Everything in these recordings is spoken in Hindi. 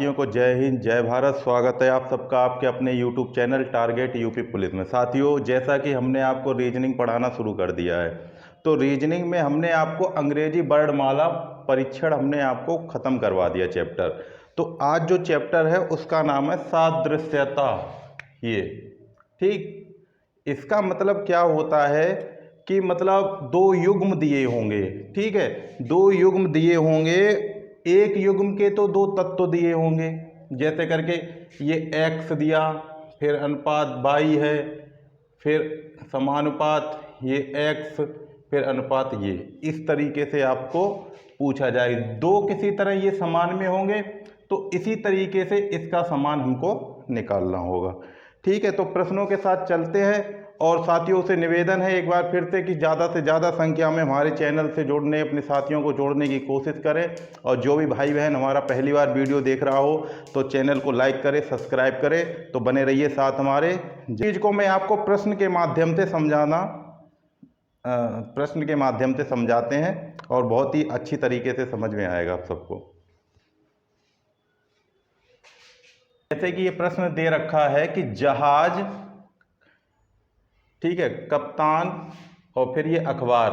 साथियों को जय हिंद जय भारत। स्वागत है आप सबका आपके अपने YouTube channel target UP police में। साथियों, जैसा कि हमने आपको रीजनिंग पढ़ाना शुरू कर दिया है, तो रीजनिंग में हमने आपको अंग्रेजी वर्णमाला परीक्षण हमने आपको ख़त्म करवा दिया चैप्टर। तो आज जो चैप्टर है उसका नाम है सादृश्यता। ये ठीक, इसका मतलब क्या होता है कि मतलब दो युग्म दिए होंगे, ठीक है, दो युग्म दिए होंगे, एक युग्म के तो दो तत्व दिए होंगे, जैसे करके ये x दिया, फिर अनुपात y है, फिर समानुपात ये x, फिर अनुपात ये, इस तरीके से आपको पूछा जाए। दो किसी तरह ये समान में होंगे तो इसी तरीके से इसका समान हमको निकालना होगा। ठीक है, तो प्रश्नों के साथ चलते हैं। और साथियों से निवेदन है एक बार फिर से कि ज़्यादा से ज़्यादा संख्या में हमारे चैनल से जुड़ने, अपने साथियों को जोड़ने की कोशिश करें। और जो भी भाई बहन हमारा पहली बार वीडियो देख रहा हो तो चैनल को लाइक करें, सब्सक्राइब करें, तो बने रहिए साथ हमारे। चीज़ को मैं आपको प्रश्न के माध्यम से समझाते हैं और बहुत ही अच्छी तरीके से समझ में आएगा आप सबको। जैसे कि ये प्रश्न दे रखा है कि जहाज, ठीक है, कप्तान और फिर ये अखबार,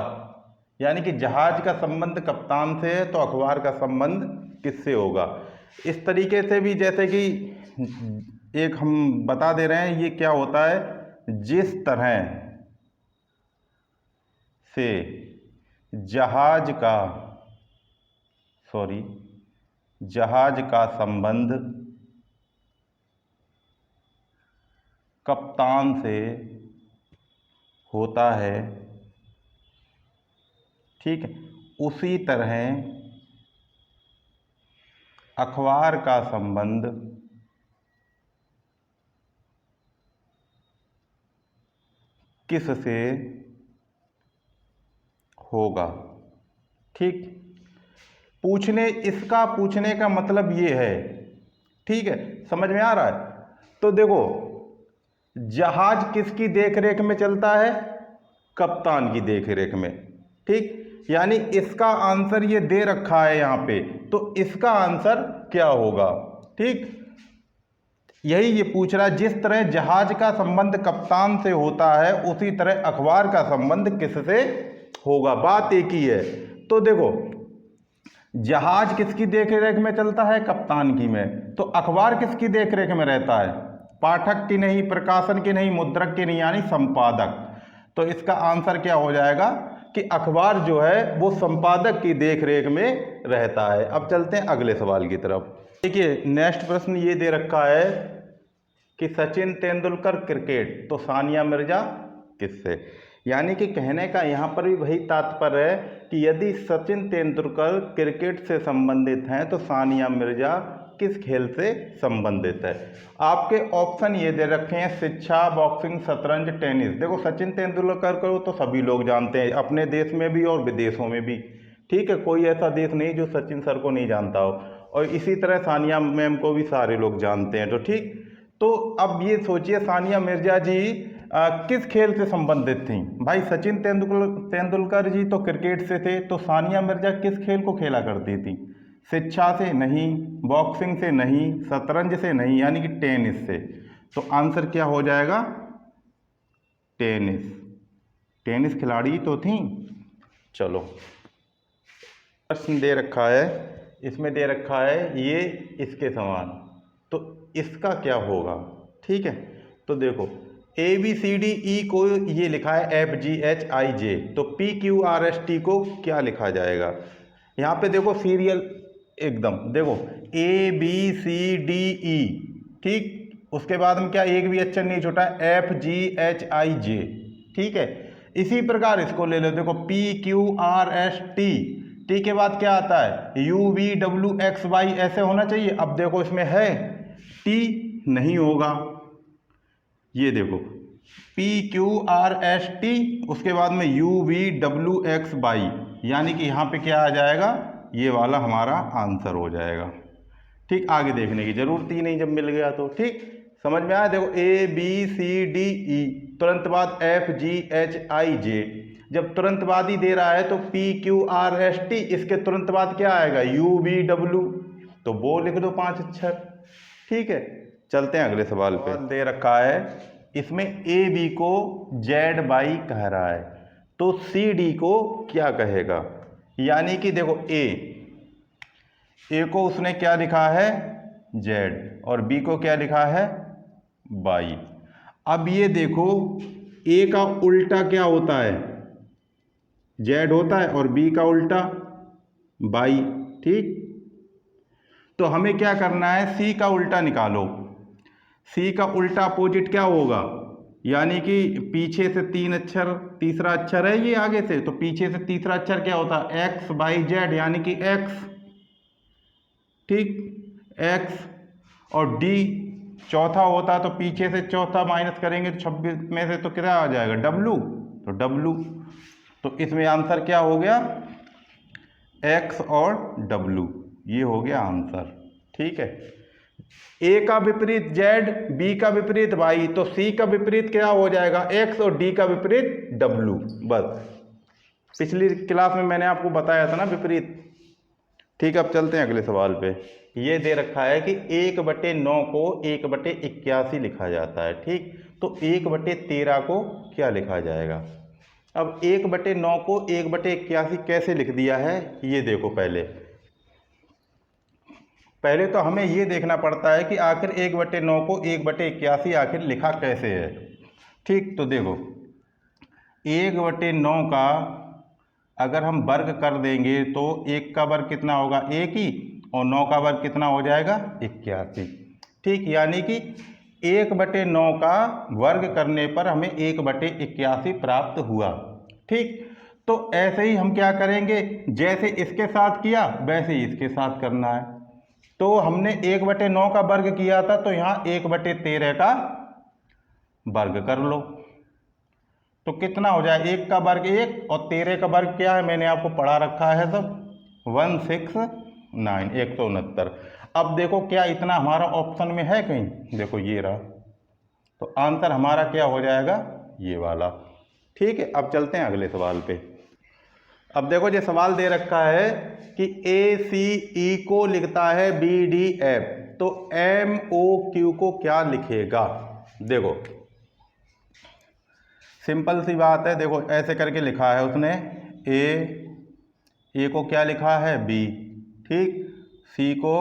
यानी कि जहाज का संबंध कप्तान से है तो अखबार का संबंध किससे होगा। इस तरीके से भी जैसे कि एक हम बता दे रहे हैं, ये क्या होता है, जिस तरह से जहाज का संबंध कप्तान से होता है, ठीक है, उसी तरह अखबार का संबंध किससे होगा। ठीक, इसका पूछने का मतलब ये है, ठीक है, समझ में आ रहा है। तो देखो, जहाज किसकी देखरेख में चलता है, कप्तान की देखरेख में, ठीक, यानी इसका आंसर ये दे रखा है यहाँ पे, तो इसका आंसर क्या होगा। ठीक, यही ये पूछ रहा है, जिस तरह जहाज का संबंध कप्तान से होता है उसी तरह अखबार का संबंध किससे होगा। बात एक ही है। तो देखो, जहाज किसकी देखरेख में चलता है, कप्तान की में, तो अखबार किसकी देखरेख में रहता है, पाठक की नहीं, प्रकाशन की नहीं, मुद्रक की नहीं, यानी संपादक। तो इसका आंसर क्या हो जाएगा कि अखबार जो है वो संपादक की देखरेख में रहता है। अब चलते हैं अगले सवाल की तरफ। देखिए, नेक्स्ट प्रश्न ये दे रखा है कि सचिन तेंदुलकर क्रिकेट तो सानिया मिर्जा किससे। यानी कि कहने का यहाँ पर भी वही तात्पर्य है कि यदि सचिन तेंदुलकर क्रिकेट से संबंधित हैं तो सानिया मिर्जा किस खेल से संबंधित है। आपके ऑप्शन ये दे रखे हैं, शिक्षा, बॉक्सिंग, शतरंज, टेनिस। देखो, सचिन तेंदुलकर को तो सभी लोग जानते हैं, अपने देश में भी और विदेशों में भी, ठीक है, कोई ऐसा देश नहीं जो सचिन सर को नहीं जानता हो। और इसी तरह सानिया मैम को भी सारे लोग जानते हैं। तो ठीक, तो अब ये सोचिए सानिया मिर्जा जी किस खेल से संबंधित थी। भाई, सचिन तेंदुलकर जी तो क्रिकेट से थे, तो सानिया मिर्जा किस खेल को खेला करती थी, शिक्षा से नहीं, बॉक्सिंग से नहीं, शतरंज से नहीं, यानी कि टेनिस से। तो आंसर क्या हो जाएगा, टेनिस खिलाड़ी तो थी। चलो, प्रश्न दे रखा है, इसमें दे रखा है ये इसके समान, तो इसका क्या होगा। ठीक है, तो देखो, ABCDE को ये लिखा है FGHIJ, तो PQRST को क्या लिखा जाएगा। यहाँ पे देखो सीरियल एकदम, देखो ABCDE, ठीक, उसके बाद में क्या एक भी अक्षर नहीं छूटा, FGHIJ, ठीक है। इसी प्रकार इसको ले लो, देखो PQRST, टी के बाद क्या आता है, UVWXY, ऐसे होना चाहिए। अब देखो इसमें है टी नहीं होगा, ये देखो PQRST, उसके बाद में UVWXY, यानी कि यहाँ पे क्या आ जाएगा, ये वाला हमारा आंसर हो जाएगा। ठीक, आगे देखने की जरूरत ही नहीं जब मिल गया तो। ठीक, समझ में आया। देखो ABCDE, तुरंत बाद FGHIJ, जब तुरंत बाद ही दे रहा है तो PQRST, इसके तुरंत बाद क्या आएगा, UVW, तो वो लिख दो 5 अक्षर। ठीक है, चलते हैं अगले सवाल पे। दे रखा है इसमें ए बी को जेड बाई कह रहा है, तो सी डी को क्या कहेगा। यानी कि देखो ए को उसने क्या लिखा है जेड, और बी को क्या लिखा है बाई। अब ये देखो ए का उल्टा क्या होता है, जेड होता है, और बी का उल्टा बाई। ठीक, तो हमें क्या करना है, सी का उल्टा निकालो। सी का उल्टा अपोजिट क्या होगा, यानी कि पीछे से 3 अक्षर, तीसरा अक्षर है ये आगे से, तो पीछे से तीसरा अक्षर क्या होता है एक्स बाई जेड, यानी कि एक्स। ठीक, एक्स, और डी चौथा होता है, तो पीछे से चौथा माइनस करेंगे तो 26 में से तो क्या आ जाएगा डब्लू, तो डब्लू। तो इसमें आंसर क्या हो गया एक्स और डब्लू, ये हो गया आंसर। ठीक है, ए का विपरीत जेड, बी का विपरीत वाई, तो सी का विपरीत क्या हो जाएगा एक्स, और डी का विपरीत डब्लू। बस पिछली क्लास में मैंने आपको बताया था ना विपरीत। ठीक है, अब चलते हैं अगले सवाल पे। ये दे रखा है कि 1/9 को 1/81 लिखा जाता है। ठीक, तो 1/13 को क्या लिखा जाएगा। अब 1/9 को 1/81 कैसे लिख दिया है, ये देखो। पहले तो हमें ये देखना पड़ता है कि आखिर 1/9 को 1/81 आखिर लिखा कैसे है। ठीक, तो देखो 1/9 का अगर हम वर्ग कर देंगे तो 1 का वर्ग कितना होगा 1 ही, और 9 का वर्ग कितना हो जाएगा 81। ठीक, यानी कि 1/9 का वर्ग करने पर हमें 1/81 प्राप्त हुआ। ठीक, तो ऐसे ही हम क्या करेंगे, जैसे इसके साथ किया वैसे ही इसके साथ करना है। तो हमने 1/9 का वर्ग किया था, तो यहाँ 1/13 का वर्ग कर लो, तो कितना हो जाए 1 का वर्ग 1, और 13 का वर्ग क्या है मैंने आपको पढ़ा रखा है सब 169, 169। अब देखो क्या इतना हमारा ऑप्शन में है कहीं, देखो ये रहा, तो आंसर हमारा क्या हो जाएगा ये वाला। ठीक है, अब चलते हैं अगले सवाल पे। अब देखो ये सवाल दे रखा है कि ए सी ई को लिखता है बी डी एफ, तो एम ओ क्यू को क्या लिखेगा। देखो सिंपल सी बात है, देखो ऐसे करके लिखा है उसने, ए को क्या लिखा है बी, ठीक, सी को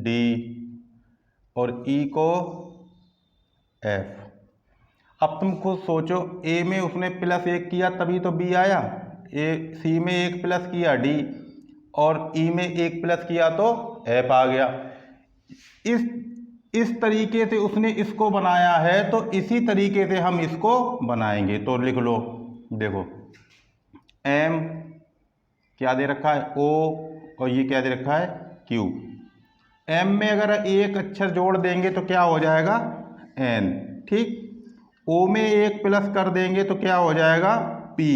डी, और ई को एफ। अब तुम खुद सोचो, ए में उसने +1 किया तभी तो बी आया, सी में 1 प्लस किया डी, और ई में 1 प्लस किया तो एफ आ गया। इस तरीके से उसने इसको बनाया है, तो इसी तरीके से हम इसको बनाएंगे। तो लिख लो, देखो एम क्या दे रखा है ओ, और ये क्या दे रखा है क्यू। एम में अगर एक अक्षर जोड़ देंगे तो क्या हो जाएगा एन, ठीक। ओ में 1 प्लस कर देंगे तो क्या हो जाएगा पी।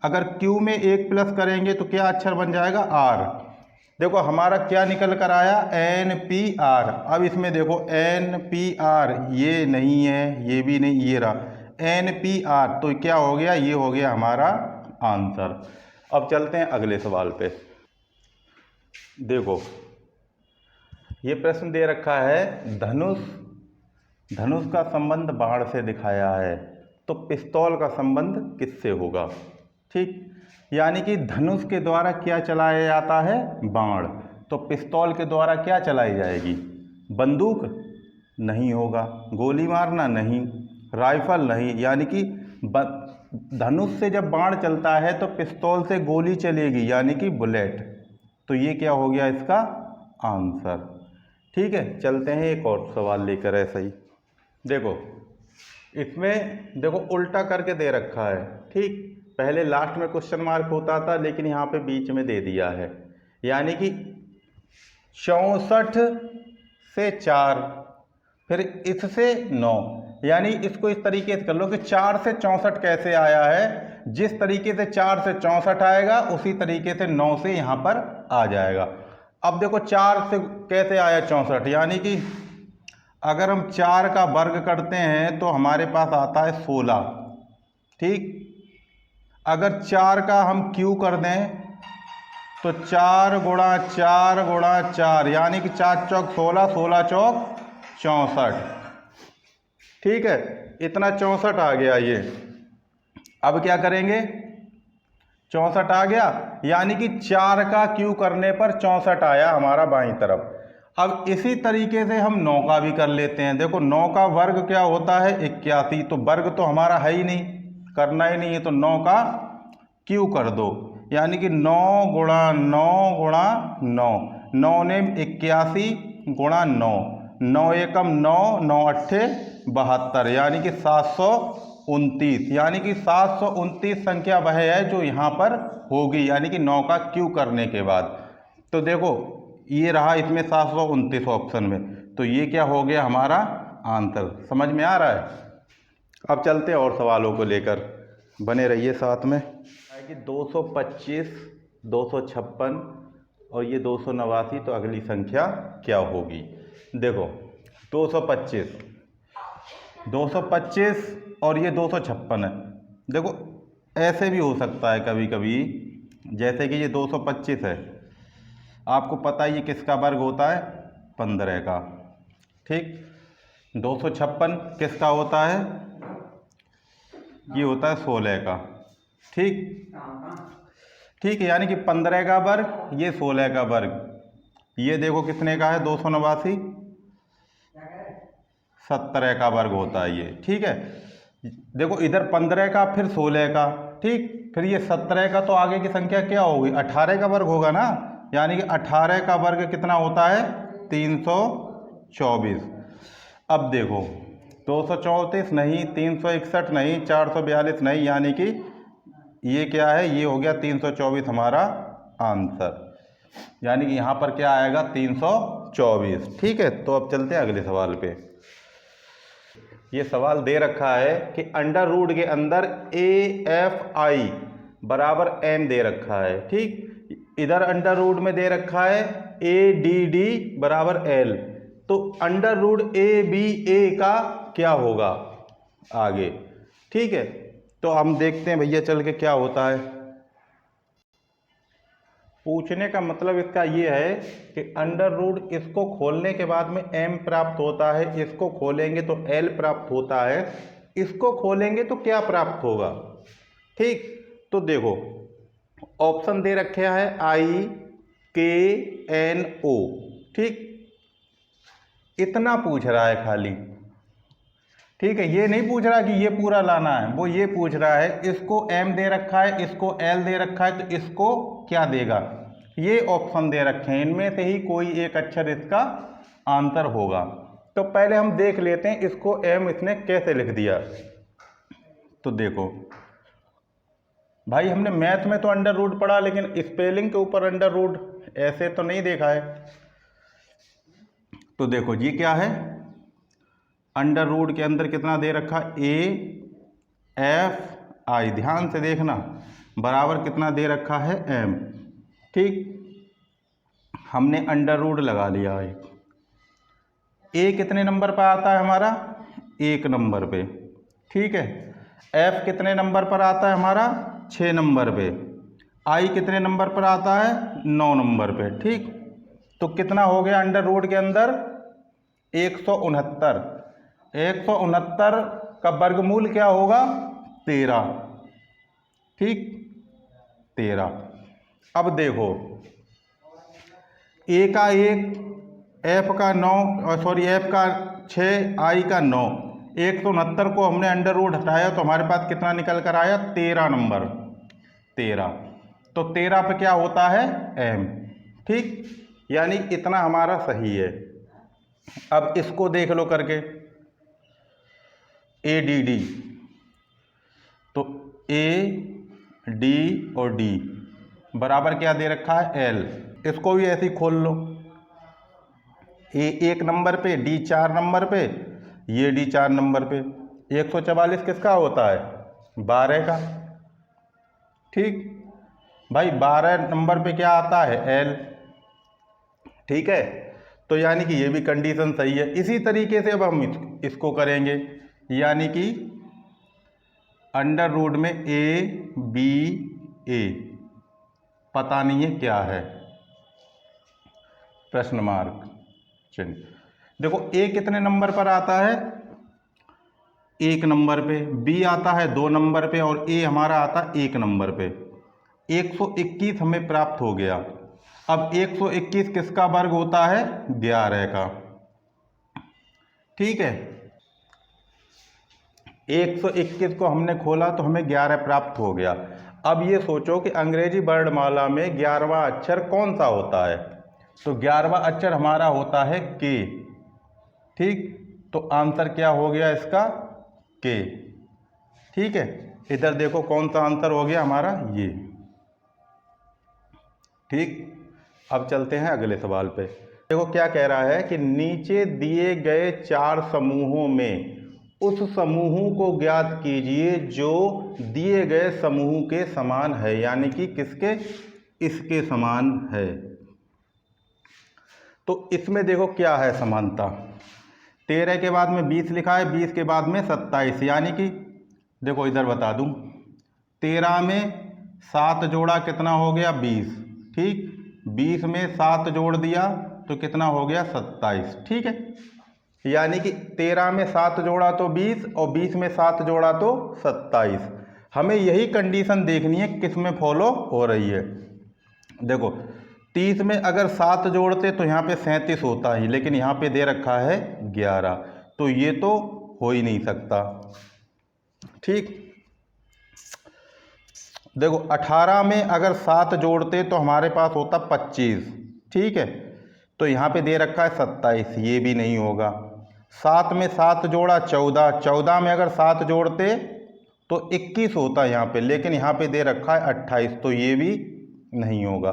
अगर क्यू में 1 प्लस करेंगे तो क्या अक्षर बन जाएगा आर। देखो हमारा क्या निकल कर आया एन पी आर। अब इसमें देखो एन पी आर, ये नहीं है, ये भी नहीं, ये रहा एन पी आर, तो क्या हो गया ये हो गया हमारा आंसर। अब चलते हैं अगले सवाल पे। देखो ये प्रश्न दे रखा है धनुष का संबंध बाण से दिखाया है, तो पिस्तौल का संबंध किससे होगा, ठीक। यानी कि धनुष के द्वारा क्या चलाया जाता है बाण, तो पिस्तौल के द्वारा क्या चलाई जाएगी बंदूक नहीं होगा, गोली मारना नहीं, राइफल नहीं। यानी कि धनुष से जब बाण चलता है तो पिस्तौल से गोली चलेगी यानी कि बुलेट। तो ये क्या हो गया इसका आंसर, ठीक है। चलते हैं एक और सवाल लेकर ऐसा ही। देखो इसमें देखो उल्टा करके दे रखा है, ठीक। पहले लास्ट में क्वेश्चन मार्क होता था लेकिन यहाँ पे बीच में दे दिया है। यानी कि 64 से 4 फिर इससे 9, यानी इसको इस तरीके से कर लो कि 4 से 64 कैसे आया है। जिस तरीके से 4 से 64 आएगा उसी तरीके से 9 से यहाँ पर आ जाएगा। अब देखो 4 से कैसे आया 64, यानी कि अगर हम 4 का वर्ग करते हैं तो हमारे पास आता है 16, ठीक। अगर 4 का हम क्यू कर दें तो 4 यानी कि 4 चौक 16, 16 चौक 64। ठीक है, इतना 64 आ गया ये। अब क्या करेंगे, 64 आ गया, यानी कि 4 का क्यू करने पर 64 आया हमारा बाईं तरफ। अब इसी तरीके से हम 9 का भी कर लेते हैं। देखो 9 का वर्ग क्या होता है, 81। तो वर्ग तो हमारा है ही नहीं, करना ही नहीं है, तो 9 का क्यू कर दो, यानी कि 9 गुणा 9 गुणा 9, 9 ने 81 गुणा 9, 9 एकम 9, 9 अट्ठे 72, यानी कि 729। यानी कि 729 संख्या वह है जो यहाँ पर होगी, यानी कि 9 का क्यू करने के बाद। तो देखो ये रहा इसमें 729 ऑप्शन में, तो ये क्या हो गया हमारा आंसर। समझ में आ रहा है। अब चलते हैं और सवालों को लेकर, बने रहिए साथ में। कि 225, 256 और ये 289, तो अगली संख्या क्या होगी। देखो 225 और ये 256 है। देखो ऐसे भी हो सकता है कभी कभी, जैसे कि ये 225 है, आपको पता ही ये किसका वर्ग होता है, 15 का। ठीक, 256 किसका होता है, ये होता है 16 का। ठीक है, यानी कि 15 का वर्ग, ये 16 का वर्ग। ये देखो कितने का है, 289, 17 का वर्ग होता है ये। ठीक है, देखो इधर 15 का फिर 16 का, ठीक, फिर ये 17 का, तो आगे की संख्या क्या होगी, 18 का वर्ग होगा ना, यानी कि 18 का वर्ग कितना होता है, 324। अब देखो 234 नहीं, 361 नहीं, 442 नहीं, यानी कि ये क्या है, ये हो गया 324 हमारा आंसर। यानी कि यहाँ पर क्या आएगा, 324। ठीक है, तो अब चलते हैं अगले सवाल पे। ये सवाल दे रखा है कि अंडर रूट के अंदर AFI बराबर M दे रखा है। ठीक, इधर अंडर रूट में दे रखा है ADD बराबर L। तो अंडर रूट ABA का क्या होगा आगे। ठीक है, तो हम देखते हैं भैया चल के क्या होता है। पूछने का मतलब इसका ये है कि अंडर रूट, इसको खोलने के बाद में m प्राप्त होता है, इसको खोलेंगे तो l प्राप्त होता है, इसको खोलेंगे तो क्या प्राप्त होगा। ठीक, तो देखो ऑप्शन दे रखे हैं IKNO। ठीक, इतना पूछ रहा है खाली। ठीक है, ये नहीं पूछ रहा कि ये पूरा लाना है, वो ये पूछ रहा है इसको m दे रखा है, इसको l दे रखा है, तो इसको क्या देगा। ये ऑप्शन दे रखे हैं, इनमें से ही कोई एक अक्षर इसका आंसर होगा। तो पहले हम देख लेते हैं इसको m इसने कैसे लिख दिया। तो देखो भाई, हमने मैथ में तो अंडर रूट पढ़ा, लेकिन स्पेलिंग के ऊपर अंडर रूट ऐसे तो नहीं देखा है। तो देखो ये क्या है, अंडर रूट के अंदर कितना दे रखा, AFI, ध्यान से देखना, बराबर कितना दे रखा है M। ठीक, हमने अंडर रूट लगा लिया है। A कितने नंबर पर आता है हमारा, 1 नंबर पे। ठीक है, F कितने नंबर पर आता है हमारा, 6 नंबर पे। I कितने नंबर पर आता है, 9 नंबर पे। ठीक, तो कितना हो गया अंडर रूट के अंदर, 169। 169 का वर्गमूल क्या होगा, 13। ठीक, 13। अब देखो A का 1, F का 9, सॉरी F का 6, I का 9, 169 को हमने अंडर रूट हटाया तो हमारे पास कितना निकल कर आया, 13 नंबर, 13। तो 13 पे क्या होता है, M। ठीक, यानी इतना हमारा सही है। अब इसको देख लो करके, ADD, तो A D और D बराबर क्या दे रखा है, L। इसको भी ऐसे ही खोल लो, A 1 नंबर पे, D 4 नंबर पे, ये D 4 नंबर पे। 144 किसका होता है, 12 का। ठीक भाई, 12 नंबर पे क्या आता है, L। ठीक है, तो यानी कि ये भी कंडीशन सही है। इसी तरीके से अब हम इसको करेंगे, यानी कि अंडर रूट में ABA पता नहीं है क्या है, प्रश्न मार्क चिन्ह। देखो ए कितने नंबर पर आता है, 1 नंबर पे, बी आता है 2 नंबर पे और ए हमारा आता है 1 नंबर पे। 121 हमें प्राप्त हो गया। अब 121 किसका वर्ग होता है, 11 का। ठीक है, 121 को हमने खोला तो हमें 11 प्राप्त हो गया। अब ये सोचो कि अंग्रेजी वर्णमाला में 11वां अक्षर कौन सा होता है, तो 11वां अक्षर हमारा होता है के। ठीक, तो आंसर क्या हो गया इसका, के। ठीक है, इधर देखो कौन सा आंसर हो गया हमारा, ये। ठीक, अब चलते हैं अगले सवाल पे। देखो क्या कह रहा है कि नीचे दिए गए 4 समूहों में उस समूह को ज्ञात कीजिए जो दिए गए समूह के समान है, यानी कि किसके, इसके समान है। तो इसमें देखो क्या है समानता, 13 के बाद में 20 लिखा है, 20 के बाद में 27, यानी कि देखो इधर बता दूं, 13 में 7 जोड़ा कितना हो गया, 20। ठीक, 20 में 7 जोड़ दिया तो कितना हो गया, 27। ठीक है, यानी कि 13 में 7 जोड़ा तो 20 और 20 में 7 जोड़ा तो 27। हमें यही कंडीशन देखनी है किस में फॉलो हो रही है। देखो 30 में अगर 7 जोड़ते तो यहाँ पे 37 होता ही, लेकिन यहाँ पे दे रखा है 11, तो ये तो हो ही नहीं सकता। ठीक, देखो 18 में अगर 7 जोड़ते तो हमारे पास होता 25। ठीक है, तो यहाँ पे दे रखा है 27, ये भी नहीं होगा। 7 में 7 जोड़ा 14, 14 में अगर 7 जोड़ते तो 21 होता है यहाँ पे, लेकिन यहाँ पे दे रखा है 28, तो ये भी नहीं होगा।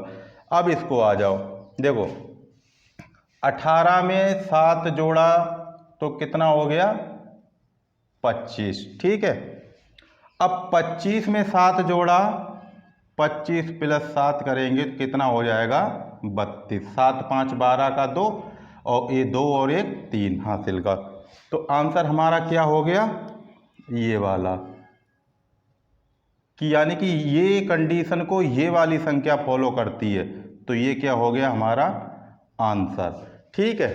अब इसको आ जाओ, देखो 18 में 7 जोड़ा तो कितना हो गया, 25। ठीक है, अब 25 में 7 जोड़ा, 25 प्लस 7 करेंगे तो कितना हो जाएगा, 32। 7 5 12 का 2 और ये 2 और 1 3 हासिल का। तो आंसर हमारा क्या हो गया, ये वाला, कि यानी कि ये कंडीशन को ये वाली संख्या फॉलो करती है, तो ये क्या हो गया हमारा आंसर। ठीक है,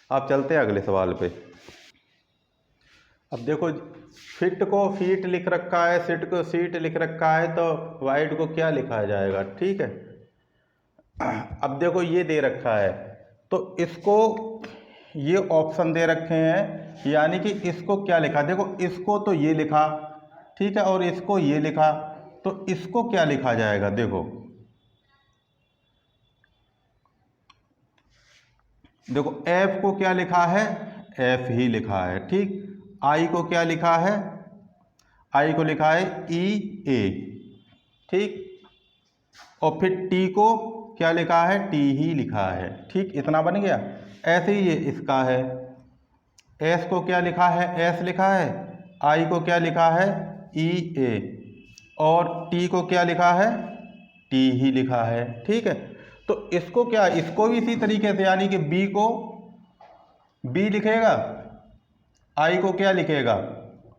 अब चलते हैं अगले सवाल पे। अब देखो फिट को फीट लिख रखा है, सिट को सीट लिख रखा है, तो वाइड को क्या लिखा जाएगा। ठीक है, अब देखो ये दे रखा है तो इसको ये ऑप्शन दे रखे हैं, यानी कि इसको क्या लिखा, देखो इसको तो ये लिखा, ठीक है, और इसको ये लिखा, तो इसको क्या लिखा जाएगा। देखो देखो एफ को क्या लिखा है, एफ ही लिखा है। ठीक, आई को क्या लिखा है, आई को लिखा है ई ए। ठीक, और फिर टी को क्या लिखा है, टी ही लिखा है। ठीक, इतना बन गया। ऐसे ही ये इसका है, एस को क्या लिखा है, एस लिखा है, आई को क्या लिखा है, ई ए, और टी को क्या लिखा है, टी ही लिखा है। ठीक है, तो इसको क्या, इसको भी इसी तरीके से, यानी कि बी को बी लिखेगा, आई को क्या लिखेगा,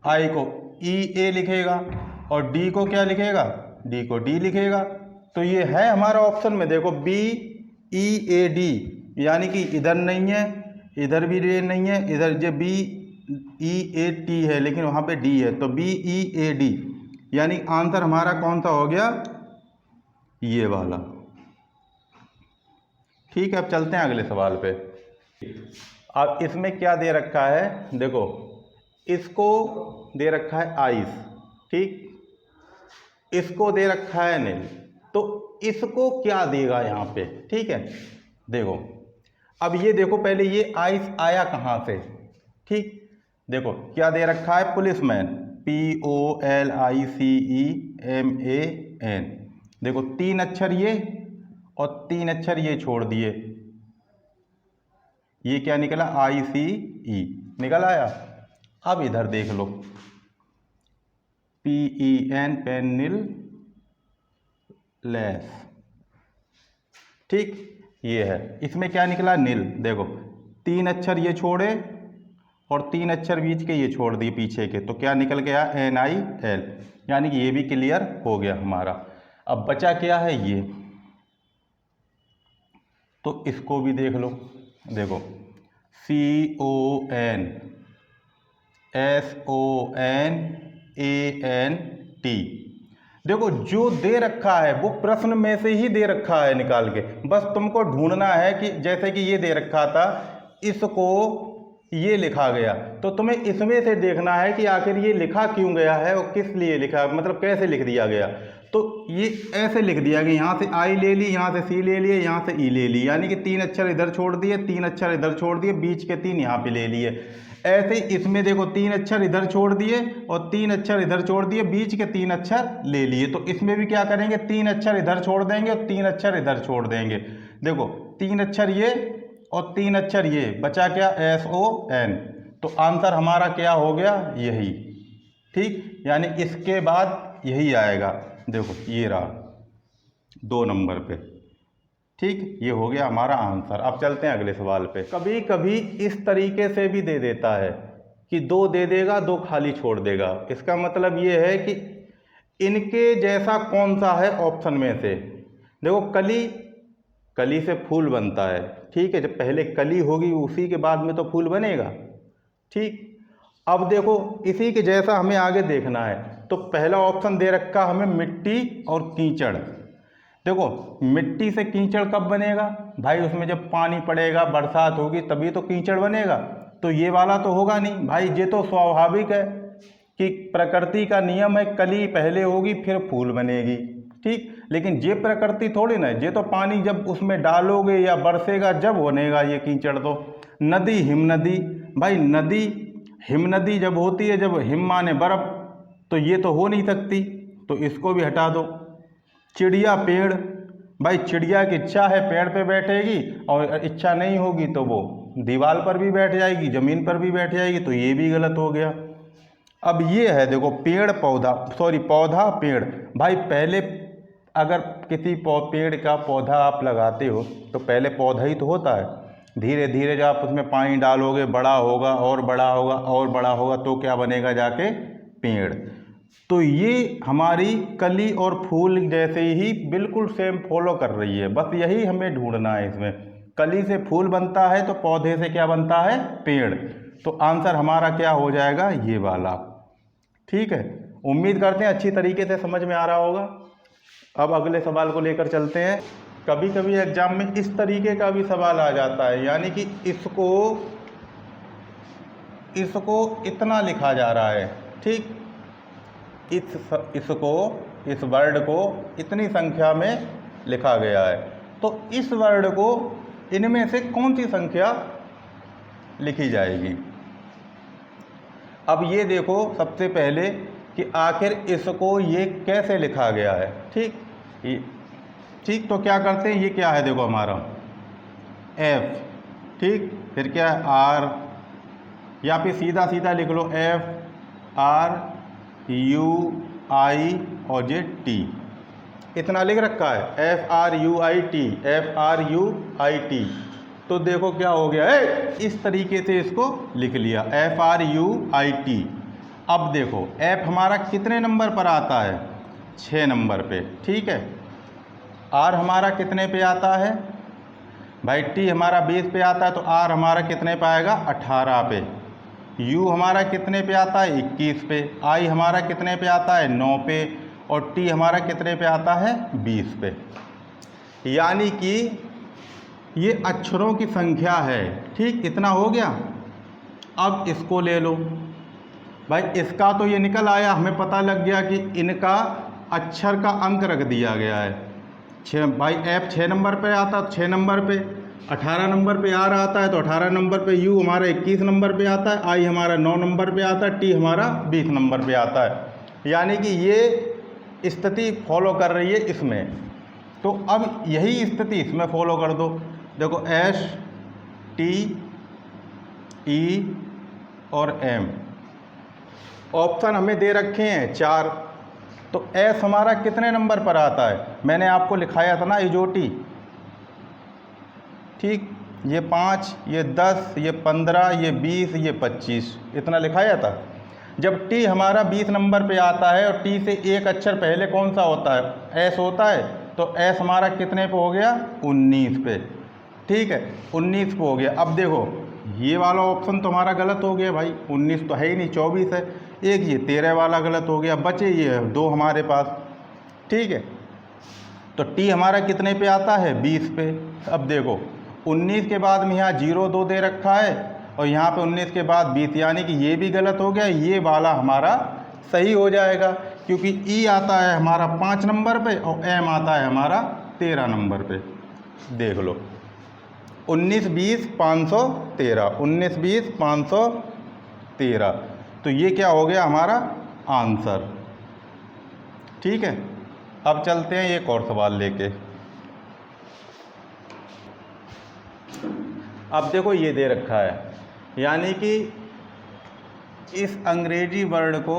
आई को ई ए लिखेगा, और डी को क्या लिखेगा, डी को डी लिखेगा। तो ये है हमारा ऑप्शन में, देखो बी ई ए डी, यानी कि इधर नहीं है, इधर भी ये नहीं है, इधर जो बी ई ए टी है लेकिन वहाँ पे डी है, तो बी ई ए डी, यानी आंसर हमारा कौन सा हो गया, ये वाला। ठीक है, अब चलते हैं अगले सवाल पे। अब इसमें क्या दे रखा है, देखो इसको दे रखा है आइस, ठीक, इसको दे रखा है नील, तो इसको क्या देगा यहाँ पे। ठीक है, देखो अब ये देखो पहले ये आइस आया कहाँ से। ठीक, देखो क्या दे रखा है, पुलिसमैन, POLICEMAN। देखो 3 अक्षर ये और 3 अक्षर ये छोड़ दिए, ये क्या निकला, ICE निकल आया। अब इधर देख लो, PEN पेनिल लेस। ठीक, ये है, इसमें क्या निकला, नील। देखो 3 अक्षर ये छोड़े और 3 अक्षर बीच के ये छोड़ दिए पीछे के, तो क्या निकल गया, NIL, यानी कि ये भी क्लियर हो गया हमारा। अब बचा क्या है ये, तो इसको भी देख लो। देखो CONSONANT, देखो जो दे रखा है वो प्रश्न में से ही दे रखा है निकाल के, बस तुमको ढूंढना है कि जैसे कि ये दे रखा था, इसको ये लिखा गया, तो तुम्हें इसमें से देखना है कि आखिर ये लिखा क्यों गया है और किस लिए लिखा, मतलब कैसे लिख दिया गया। तो ये ऐसे लिख दिया कि यहाँ से आई ले ली, यहाँ से सी ले लिए, यहाँ से ई ले ली, यानी कि 3 अक्षर इधर छोड़ दिए, 3 अक्षर इधर छोड़ दिए, बीच के 3 यहाँ पे ले लिए। ऐसे ही इसमें देखो 3 अक्षर इधर छोड़ दिए और 3 अक्षर इधर छोड़ दिए, बीच के 3 अक्षर ले लिए। तो इसमें भी क्या करेंगे, 3 अक्षर इधर छोड़ देंगे और 3 अक्षर इधर छोड़ देंगे। देखो 3 अक्षर ये और 3 अक्षर ये, बचा क्या, SON। तो आंसर हमारा क्या हो गया, यही। ठीक, यानी इसके बाद यही आएगा। देखो ये रहा 2 नंबर पे। ठीक, ये हो गया हमारा आंसर। अब चलते हैं अगले सवाल पे। कभी कभी इस तरीके से भी दे देता है कि 2 दे देगा, 2 खाली छोड़ देगा। इसका मतलब ये है कि इनके जैसा कौन सा है ऑप्शन में से। देखो कली से फूल बनता है, ठीक है, जब पहले कली होगी उसी के बाद में तो फूल बनेगा। ठीक, अब देखो इसी के जैसा हमें आगे देखना है। तो पहला ऑप्शन दे रखा हमें मिट्टी और कीचड़। देखो मिट्टी से कीचड़ कब बनेगा भाई, उसमें जब पानी पड़ेगा, बरसात होगी तभी तो कीचड़ बनेगा। तो ये वाला तो होगा नहीं भाई, ये तो स्वाभाविक है कि प्रकृति का नियम है, कली पहले होगी फिर फूल बनेगी। ठीक, लेकिन ये प्रकृति थोड़ी ना है, ये तो पानी जब उसमें डालोगे या बरसेगा जब बनेगा ये कीचड़। तो नदी, हिमनदी, भाई नदी हिमनदी जब होती है, जब हिम माने बर्फ, तो ये तो हो नहीं सकती, तो इसको भी हटा दो। चिड़िया पेड़, भाई चिड़िया की इच्छा है पेड़ पे बैठेगी और इच्छा नहीं होगी तो वो दीवार पर भी बैठ जाएगी, ज़मीन पर भी बैठ जाएगी, तो ये भी गलत हो गया। अब ये है देखो पौधा पेड़। भाई पहले अगर किसी पेड़ का पौधा आप लगाते हो तो पहले पौधा ही तो होता है, धीरे धीरे जब आप उसमें पानी डालोगे बड़ा होगा और बड़ा होगा और बड़ा होगा, तो क्या बनेगा जाके, पेड़। तो ये हमारी कली और फूल जैसे ही बिल्कुल सेम फॉलो कर रही है, बस यही हमें ढूंढना है इसमें। कली से फूल बनता है तो पौधे से क्या बनता है, पेड़। तो आंसर हमारा क्या हो जाएगा, ये वाला। ठीक है, उम्मीद करते हैं अच्छी तरीके से समझ में आ रहा होगा। अब अगले सवाल को लेकर चलते हैं। कभी कभी एग्जाम में इस तरीके का भी सवाल आ जाता है, यानी कि इसको इतना लिखा जा रहा है। ठीक, इस वर्ड को इतनी संख्या में लिखा गया है, तो इस वर्ड को इनमें से कौन सी संख्या लिखी जाएगी। अब ये देखो सबसे पहले कि आखिर इसको ये कैसे लिखा गया है। ठीक, तो क्या करते हैं, ये क्या है देखो हमारा F, ठीक, फिर क्या है R, या फिर सीधा सीधा लिख लो FRUI और ये T, इतना लिख रखा है FRUIT। तो देखो क्या हो गया है, इस तरीके से इसको लिख लिया FRUIT। अब देखो F हमारा कितने नंबर पर आता है, 6 नंबर पे। ठीक है, R हमारा कितने पे आता है भाई, T हमारा 20 पे आता है, तो R हमारा कितने पे आएगा, 18 पे। U हमारा कितने पे आता है, 21 पे। I हमारा कितने पे आता है, 9 पे। और T हमारा कितने पे आता है, 20 पे। यानी कि ये अक्षरों की संख्या है। ठीक, इतना हो गया। अब इसको ले लो भाई, इसका तो ये निकल आया, हमें पता लग गया कि इनका अक्षर का अंक रख दिया गया है 6। भाई F 6 नंबर पे आता है, 6 नंबर पे। 18 नंबर पे R आता है, तो 18 नंबर पे। U हमारा 21 नंबर पे आता है, I हमारा 9 नंबर पे आता है, T हमारा 20 नंबर पे आता है। यानी कि ये स्थिति फॉलो कर रही है इसमें। तो अब यही स्थिति इसमें फॉलो कर दो। देखो S T E और M ऑप्शन हमें दे रखे हैं 4। तो S हमारा कितने नंबर पर आता है, मैंने आपको लिखाया था ना इजोटी। ठीक, ये 5, ये 10, ये 15, ये 20, ये 25, इतना लिखाया था। जब टी हमारा 20 नंबर पे आता है और टी से एक अक्षर पहले कौन सा होता है, एस होता है, तो एस हमारा कितने पे हो गया, 19 पे। ठीक है, 19 पे हो गया। अब देखो ये वाला ऑप्शन तो हमारा गलत हो गया भाई, 19 तो है ही नहीं, 24 है। एक ये 13 वाला गलत हो गया, बचे ये 2 हमारे पास। ठीक है, तो टी हमारा कितने पे आता है, 20 पे। अब देखो 19 के बाद में यहाँ 0 2 दे रखा है और यहाँ पे 19 के बाद 20, यानी कि ये भी गलत हो गया, ये वाला हमारा सही हो जाएगा, क्योंकि ई आता है हमारा 5 नंबर पे और एम आता है हमारा 13 नंबर पे। देख लो 19 20 513, 19 20 513, तो ये क्या हो गया हमारा आंसर। ठीक है, अब चलते हैं एक और सवाल लेके। अब देखो ये दे रखा है, यानी कि इस अंग्रेजी वर्ड को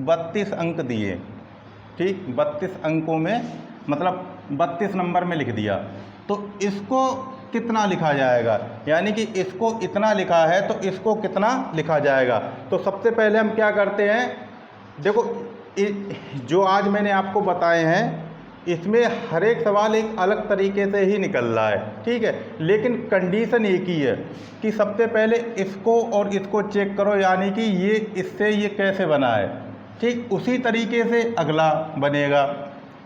32 अंक दिए। ठीक, 32 अंकों में मतलब 32 नंबर में लिख दिया, तो इसको कितना लिखा जाएगा, यानी कि इसको इतना लिखा है तो इसको कितना लिखा जाएगा। तो सबसे पहले हम क्या करते हैं, देखो जो आज मैंने आपको बताए हैं इसमें हर एक सवाल एक अलग तरीके से ही निकल रहा है। ठीक है, लेकिन कंडीशन एक ही है कि सबसे पहले इसको और इसको चेक करो, यानी कि ये इससे ये कैसे बना है। ठीक, उसी तरीके से अगला बनेगा।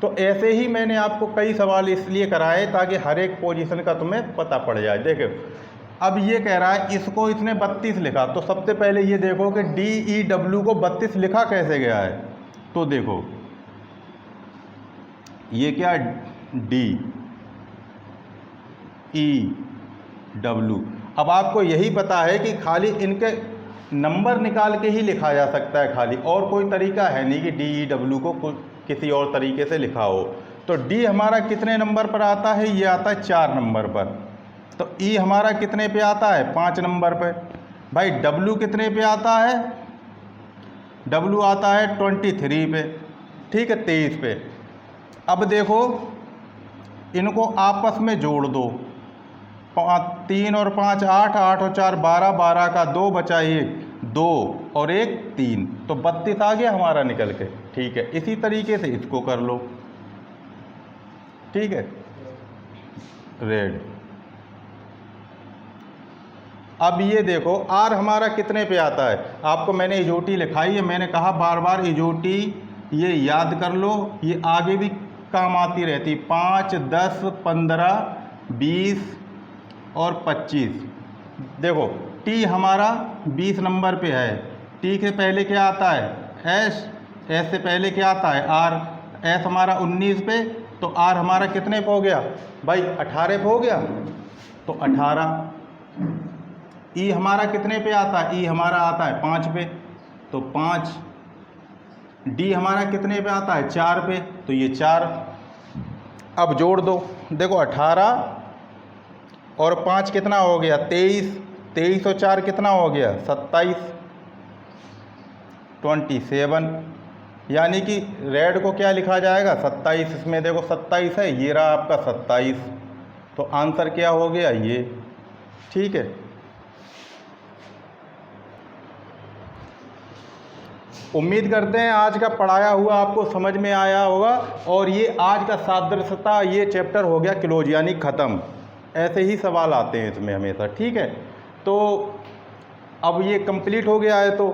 तो ऐसे ही मैंने आपको कई सवाल इसलिए कराए ताकि हर एक पोजीशन का तुम्हें पता पड़ जाए। देखो अब ये कह रहा है इसको इसने 32 लिखा, तो सबसे पहले ये देखो कि DEW को 32 लिखा कैसे गया है। तो देखो ये क्या, DEW। अब आपको यही पता है कि खाली इनके नंबर निकाल के ही लिखा जा सकता है खाली, और कोई तरीका है नहीं कि DEW को किसी और तरीके से लिखा हो। तो डी हमारा कितने नंबर पर आता है, ये आता है 4 नंबर पर। तो ई हमारा कितने पे आता है, 5 नंबर पे। भाई डब्लू कितने पे आता है, डब्लू आता है 23 पे। ठीक है, 23 पे। अब देखो इनको आपस में जोड़ दो, 3 और 5 8, 8 और 4 12, 12 का 2 बचा 1, 2 और 1 3, तो 32 आ गया हमारा निकल के। ठीक है, इसी तरीके से इसको कर लो। ठीक है, रेड। अब ये देखो आर हमारा कितने पे आता है, आपको मैंने इजोटी लिखाई है, मैंने कहा बार बार इजोटी ये याद कर लो, ये आगे भी काम आती रहती। 5 10 15 20 और 25। देखो टी हमारा 20 नंबर पे है, टी के पहले क्या आता है, एस, एस से पहले क्या आता है, आर, एस हमारा 19 पे, तो आर हमारा कितने पे हो गया भाई, 18 पे हो गया, तो 18। ई हमारा कितने पे आता है, ई हमारा आता है 5 पे, तो 5। डी हमारा कितने पे आता है, 4 पे, तो ये 4। अब जोड़ दो, देखो 18 और 5 कितना हो गया, 23, 23 और 4 कितना हो गया, 27, 27। यानी कि रेड को क्या लिखा जाएगा, 27। इसमें देखो 27 है, ये रहा आपका 27, तो आंसर क्या हो गया ये। ठीक है, उम्मीद करते हैं आज का पढ़ाया हुआ आपको समझ में आया होगा। और ये आज का सादृश्यता ये चैप्टर हो गया क्लोज, यानी ख़त्म। ऐसे ही सवाल आते हैं इसमें हमेशा। ठीक है, तो अब ये कंप्लीट हो गया है, तो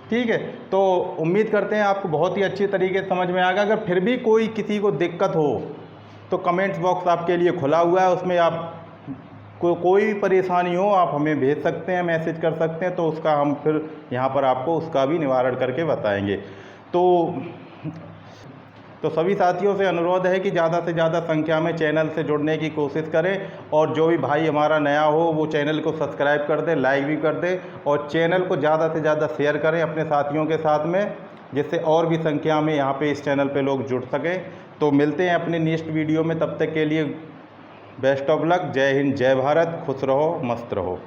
ठीक है, तो उम्मीद करते हैं आपको बहुत ही अच्छी तरीके से समझ में आ गया। अगर फिर भी कोई किसी को दिक्कत हो तो कमेंट्स बॉक्स आपके लिए खुला हुआ है, उसमें आप कोई भी परेशानी हो आप हमें भेज सकते हैं, मैसेज कर सकते हैं, तो उसका हम फिर यहाँ पर आपको उसका भी निवारण करके बताएंगे। तो सभी साथियों से अनुरोध है कि ज़्यादा से ज़्यादा संख्या में चैनल से जुड़ने की कोशिश करें, और जो भी भाई हमारा नया हो वो चैनल को सब्सक्राइब कर दे, लाइक भी कर दे, और चैनल को ज़्यादा से ज़्यादा शेयर करें अपने साथियों के साथ में, जिससे और भी संख्या में यहाँ पे इस चैनल पे लोग जुड़ सकें। तो मिलते हैं अपने नेक्स्ट वीडियो में, तब तक के लिए बेस्ट ऑफ लक। जय हिंद, जय भारत, खुश रहो, मस्त रहो।